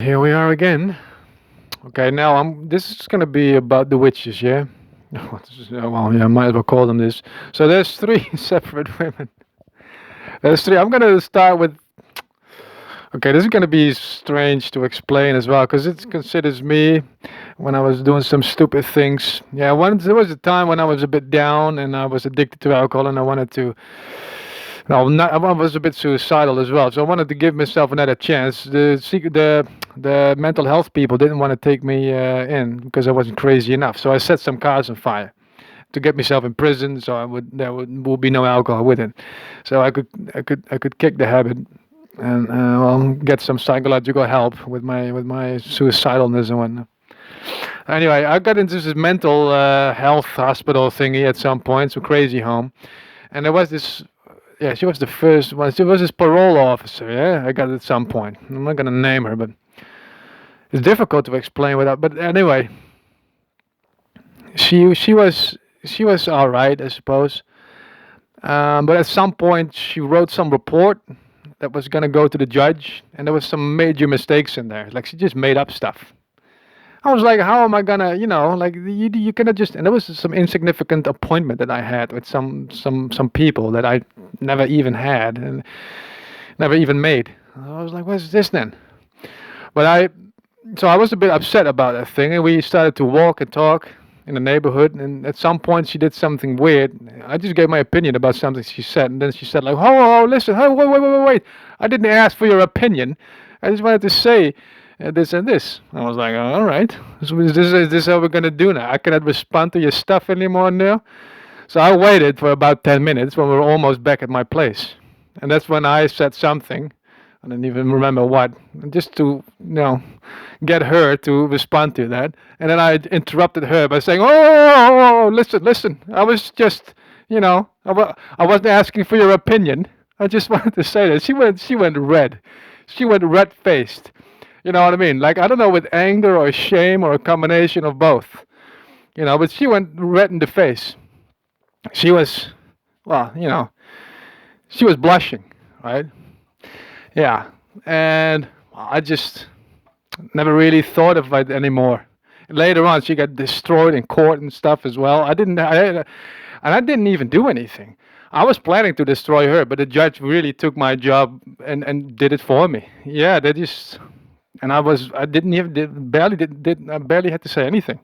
Here we are again. Okay, now This is gonna be about the witches, yeah. Well, yeah, I might as well call them this. So there's three separate women. There's three. I'm gonna start with. Okay, this is gonna be strange to explain as well, because it considers me when I was doing some stupid things. Yeah, once there was a time when I was a bit down and I was addicted to alcohol and I wanted to. No, not, I was a bit suicidal as well, so I wanted to give myself another chance. The mental health people didn't want to take me in because I wasn't crazy enough. So I set some cars on fire to get myself in prison, so would be no alcohol with it. So I could kick the habit and get some psychological help with my suicidalness and whatnot. Anyway, I got into this mental health hospital thingy at some point, so crazy home, and there was this. Yeah, she was the first one. She was this parole officer. Yeah, I got it at some point. I'm not gonna name her, but it's difficult to explain without. But anyway, she was all right, I suppose. But at some point, she wrote some report that was gonna go to the judge, and there was some major mistakes in there. Like she just made up stuff. I was like, how am I gonna, like you cannot just. And there was some insignificant appointment that I had with some people that I never even had and never even made. I was like, what's this then? But so I was a bit upset about that thing, and we started to walk and talk in the neighborhood. And at some point, she did something weird. I just gave my opinion about something she said, and then she said like, "Oh, listen, oh, wait! I didn't ask for your opinion. I just wanted to say this and this." I was like, "All right, is this how we're gonna do now? I cannot respond to your stuff anymore now." So I waited for about 10 minutes when we were almost back at my place, and that's when I said something. I don't even remember what, just to get her to respond to that. And then I interrupted her by saying, "Oh, listen! I was just, I wasn't asking for your opinion. I just wanted to say that." She went red. She went red faced. You know what I mean? Like I don't know, with anger or shame or a combination of both. But she went red in the face. She was, well, she was blushing, right? Yeah, and I just never really thought of it anymore. Later on, she got destroyed in court and stuff as well. And I didn't even do anything. I was planning to destroy her, but the judge really took my job and did it for me. Yeah, they just, and I didn't even, I barely had to say anything.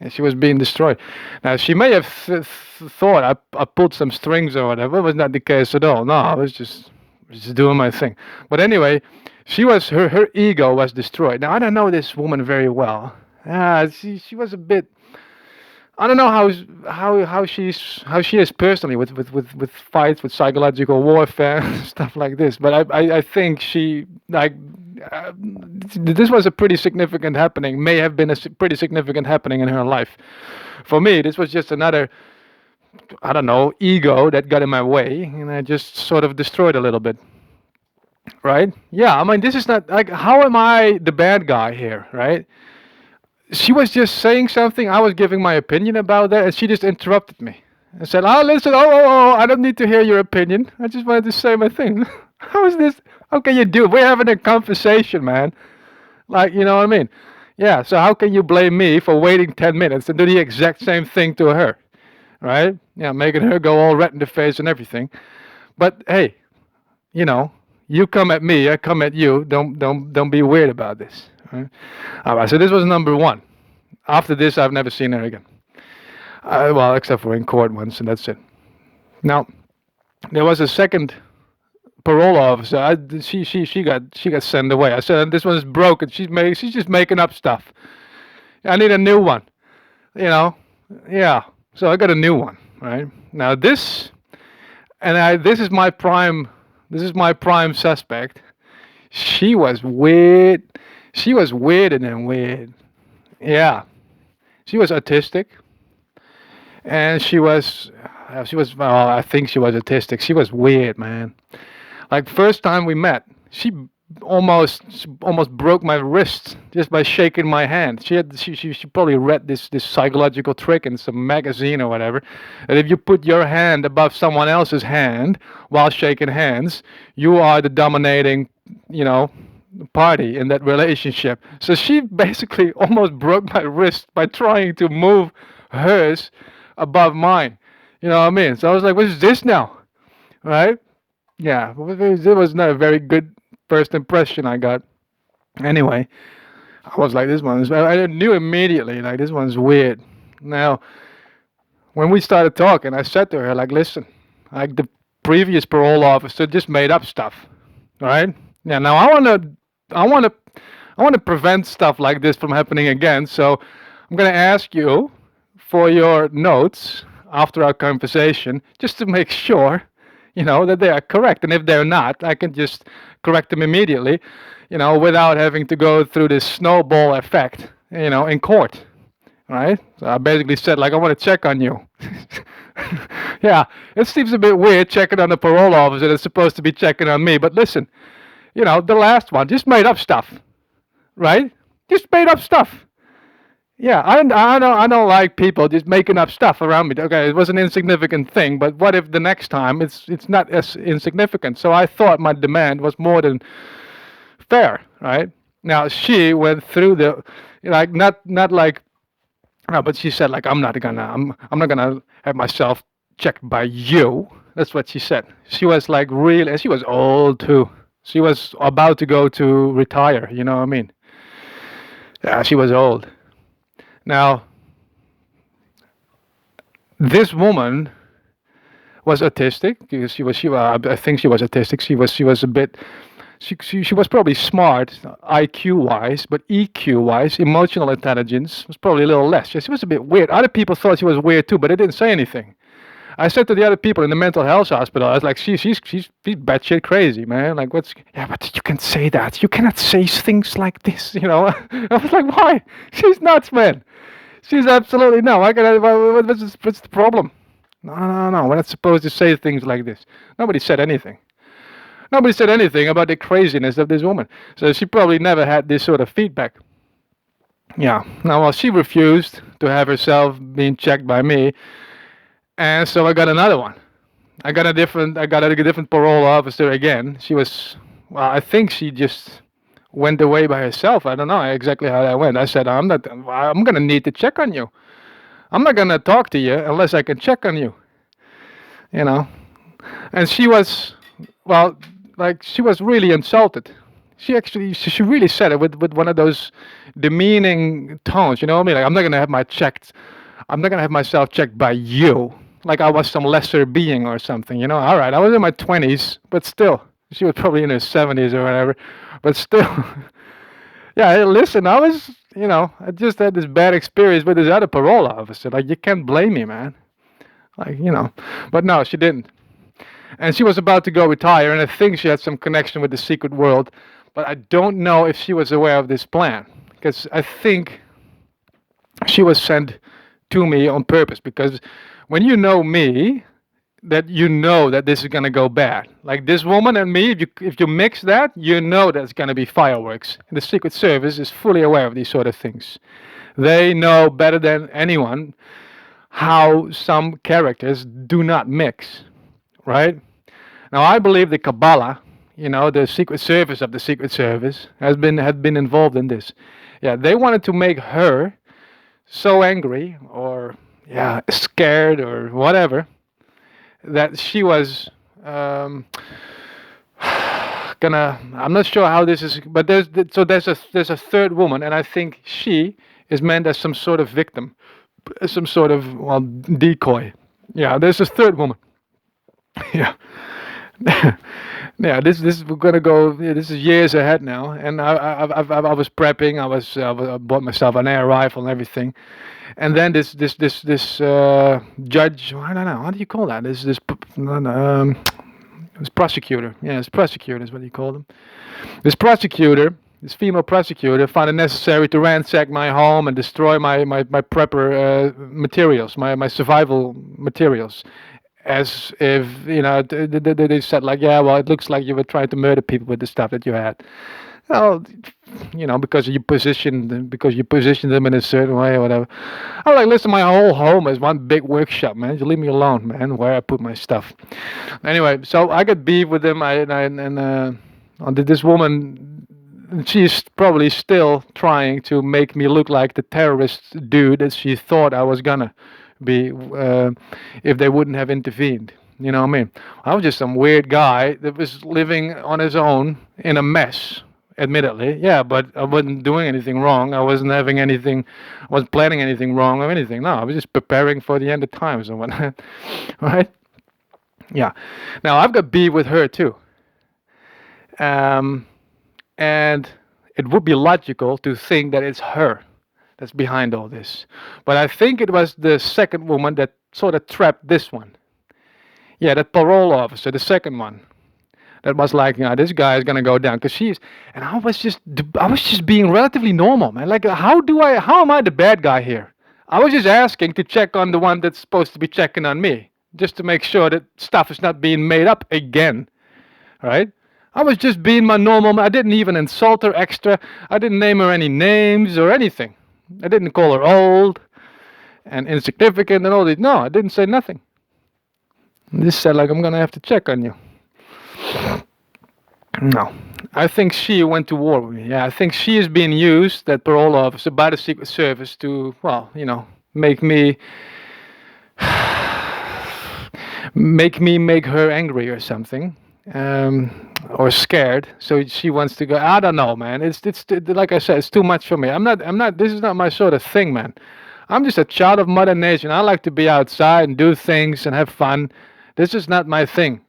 And she was being destroyed. Now, she may have thought I pulled some strings or whatever. It was not the case at all. No, I was just doing my thing. But anyway, her ego was destroyed. Now I don't know this woman very well. She was a bit. I don't know how she is personally with fights, with psychological warfare stuff like this. But I think she like this was a pretty significant happening. May have been a pretty significant happening in her life. For me, this was just another, I don't know, ego that got in my way, and I just sort of destroyed a little bit. Right? Yeah, I mean, this is not like, how am I the bad guy here, right? She was just saying something, I was giving my opinion about that, and she just interrupted me and said, "Oh, listen, I don't need to hear your opinion. I just wanted to say my thing." How is this? How can you do it? We're having a conversation, man. Like, you know what I mean? Yeah, so how can you blame me for waiting 10 minutes and do the exact same thing to her? Right? Yeah, making her go all red in the face and everything. But hey, you know, you come at me, I come at you. Don't be weird about this. Right? All right. So this was number one. After this, I've never seen her again. Well, except for in court once, and that's it. Now, there was a second parole officer. She got sent away. I said, "This one's broken. She's just making up stuff. I need a new one." You know, yeah. So I got a new one. Right now, this is my prime. This is my prime suspect. She was weird. She was weirder than weird. Yeah, she was autistic, and well, I think she was autistic. She was weird, man. Like first time we met, she almost broke my wrist just by shaking my hand. She probably read this psychological trick in some magazine or whatever. And if you put your hand above someone else's hand while shaking hands, you are the dominating, you know, party in that relationship. So she basically almost broke my wrist by trying to move hers above mine. You know what I mean? So I was like, what is this now? Right? Yeah, it was not a very good first impression I got. Anyway, I was like, this one's, I knew immediately, like, this one's weird. Now, when we started talking, I said to her, like, listen, like, the previous parole officer just made up stuff, right? Yeah, now I want to, I want to prevent stuff like this from happening again. So I'm going to ask you for your notes after our conversation, just to make sure, that they are correct. And if they're not, I can just correct them immediately, without having to go through this snowball effect, in court. Right? So I basically said, like, I want to check on you. Yeah, it seems a bit weird checking on the parole officer that's supposed to be checking on me. But listen, the last one just made up stuff, right? Just made up stuff. Yeah, I don't like people just making up stuff around me. Okay, it was an insignificant thing, but what if the next time it's not as insignificant? So I thought my demand was more than fair, right? Now she went through the, like, not like, no, but she said, like, I'm not gonna have myself checked by you. That's what she said. She was like real, and she was old too. She was about to go to retire. You know what I mean? Yeah, she was old. Now, this woman was autistic. I think she was autistic. She was a bit. She was probably smart, IQ wise, but EQ wise, emotional intelligence was probably a little less. She was a bit weird. Other people thought she was weird too, but they didn't say anything. I said to the other people in the mental health hospital, I was like, she's batshit crazy, man. Like, what's, yeah, but you can say that. You cannot say things like this, I was like, why? She's nuts, man. She's absolutely no. Why can I, what's the problem? No. We're not supposed to say things like this. Nobody said anything. Nobody said anything about the craziness of this woman. So she probably never had this sort of feedback. Yeah. Now, well, she refused to have herself being checked by me, and so I got another one. I got a different parole officer again. She was, well, I think she just went away by herself. I don't know exactly how that went. I said, I'm gonna need to check on you. I'm not gonna talk to you unless I can check on you. And she was, well, like, she was really insulted. She really said it with one of those demeaning tones. You know what I mean? Like, I'm not gonna have myself checked by you, like I was some lesser being or something. All right, I was in my 20s, but still, she was probably in her 70s or whatever, but still. Yeah, hey, listen, I just had this bad experience with this other parole officer. Like, you can't blame me, man. Like, but no, she didn't. And she was about to go retire, and I think she had some connection with the secret world, but I don't know if she was aware of this plan, because I think she was sent to me on purpose, because when you know me, that you know that this is going to go bad. Like, this woman and me, if you mix that, you know that's going to be fireworks. And the Secret Service is fully aware of these sort of things. They know better than anyone how some characters do not mix, right? Now, I believe the Kabbalah, the Secret Service of the Secret Service, had been involved in this. Yeah, they wanted to make her so angry, or, yeah, scared or whatever, that she was I'm not sure how this is, but there's a third woman, and I think she is meant as some sort of victim, some sort of, well, decoy. Yeah, there's a third woman. Yeah. Yeah, this we're gonna go. Yeah, this is years ahead now, and I was prepping. I bought myself an air rifle and everything, and then this judge. I don't know, how do you call that? This prosecutor. Yeah, this prosecutor is what you call them. This prosecutor, this female prosecutor, found it necessary to ransack my home and destroy my prepper materials, my survival materials. As if, they said, like, yeah, well, it looks like you were trying to murder people with the stuff that you had. Well, because you positioned them in a certain way or whatever. I'm like, listen, my whole home is one big workshop, man. You leave me alone, man, where I put my stuff. Anyway, so I got beef with them, and this woman she's probably still trying to make me look like the terrorist dude that she thought I was gonna be if they wouldn't have intervened. You know what I mean? I was just some weird guy that was living on his own in a mess, admittedly. Yeah, but I wasn't doing anything wrong. I wasn't having anything, I wasn't planning anything wrong or anything. No, I was just preparing for the end of times and whatnot. Right? Yeah. Now, I've got beef with her too. Um, and it would be logical to think that it's her that's behind all this. But I think it was the second woman that sort of trapped this one. Yeah, that parole officer, the second one, that was like, this guy is gonna go down because she's. And I was just being relatively normal, man. Like, how am I the bad guy here? I was just asking to check on the one that's supposed to be checking on me, just to make sure that stuff is not being made up again, right? I was just being my normal. I didn't even insult her extra. I didn't name her any names or anything. I didn't call her old and insignificant and all this. No, I didn't say nothing. I just said, like, I'm gonna have to check on you. No, I think she went to war with me. Yeah, I think she is being used, that parole officer, by the Secret Service to, well, make me make her angry or something, or scared. So she wants to go. I don't know, man. It's like I said, it's too much for me. I'm not. This is not my sort of thing, man. I'm just a child of Mother Nature. I like to be outside and do things and have fun. This is not my thing.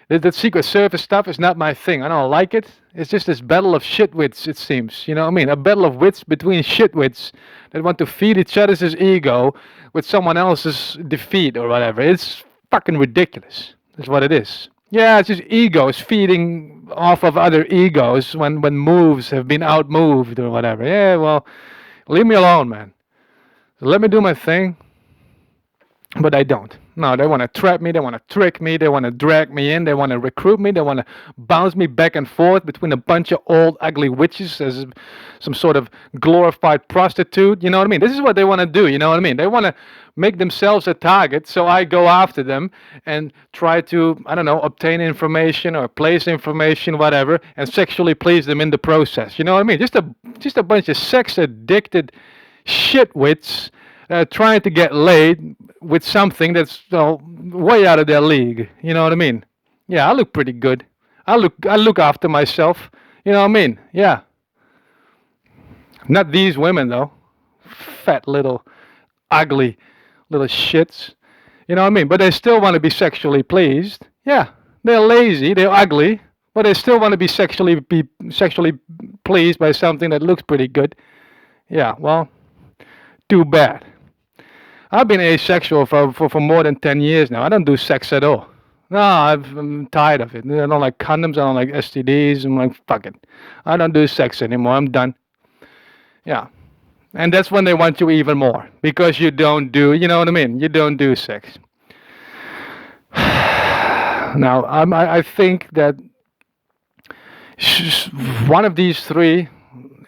That Secret Service stuff is not my thing. I don't like it. It's just this battle of shitwits, it seems. You know what I mean? A battle of wits between shitwits that want to feed each other's ego with someone else's defeat or whatever. It's fucking ridiculous. That's what it is. Yeah, it's just egos feeding off of other egos when moves have been outmoved or whatever. Yeah, well, leave me alone, man. Let me do my thing. But I don't. No, they want to trap me, they want to trick me, they want to drag me in, they want to recruit me, they want to bounce me back and forth between a bunch of old ugly witches as some sort of glorified prostitute. You know what I mean? This is what they want to do, you know what I mean? They want to make themselves a target, so I go after them and try to, I don't know, obtain information or place information, whatever, and sexually please them in the process. You know what I mean? Just a bunch of sex addicted shitwits trying to get laid with something that's way out of their league. You know what I mean? Yeah, I look pretty good. I look after myself. You know what I mean? Yeah. Not these women though. Fat little ugly little shits. You know what I mean? But they still want to be sexually pleased. Yeah. They're lazy, they're ugly, but they still want to be sexually pleased by something that looks pretty good. Yeah, well, too bad. I've been asexual for more than 10 years now. I don't do sex at all. No, I'm tired of it. I don't like condoms. I don't like STDs. I'm like, fuck it. I don't do sex anymore. I'm done. Yeah. And that's when they want you even more. Because you don't do, you know what I mean? You don't do sex. Now, I think that one of these three,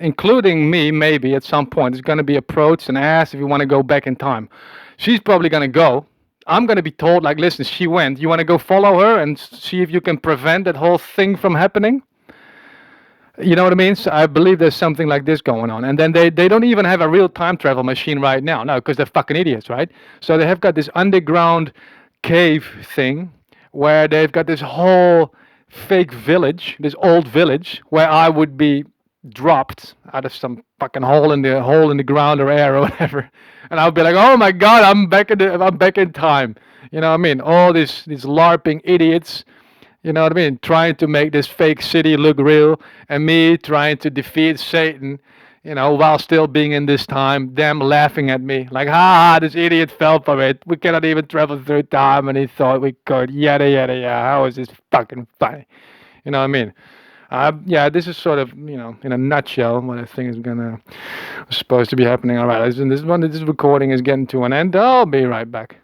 including me, maybe at some point, is going to be approached and asked if you want to go back in time. She's probably going to go. I'm going to be told, like, listen, she went. You want to go follow her and see if you can prevent that whole thing from happening? You know what I mean? So I believe there's something like this going on. And then they don't even have a real time travel machine right now. No, because they're fucking idiots, right? So they have got this underground cave thing where they've got this whole fake village, this old village, where I would be dropped out of some fucking hole in the ground or air or whatever, and I'll be like, oh my god, I'm back in time. You know what I mean? All these LARPing idiots, you know what I mean, trying to make this fake city look real, and me trying to defeat Satan, while still being in this time, them laughing at me like, ha, this idiot fell for it. We cannot even travel through time, and he thought we could. Yada yada yada. How is this fucking funny? You know what I mean? Yeah, this is sort of, in a nutshell, what I think is supposed to be happening. All right, this recording is getting to an end. I'll be right back.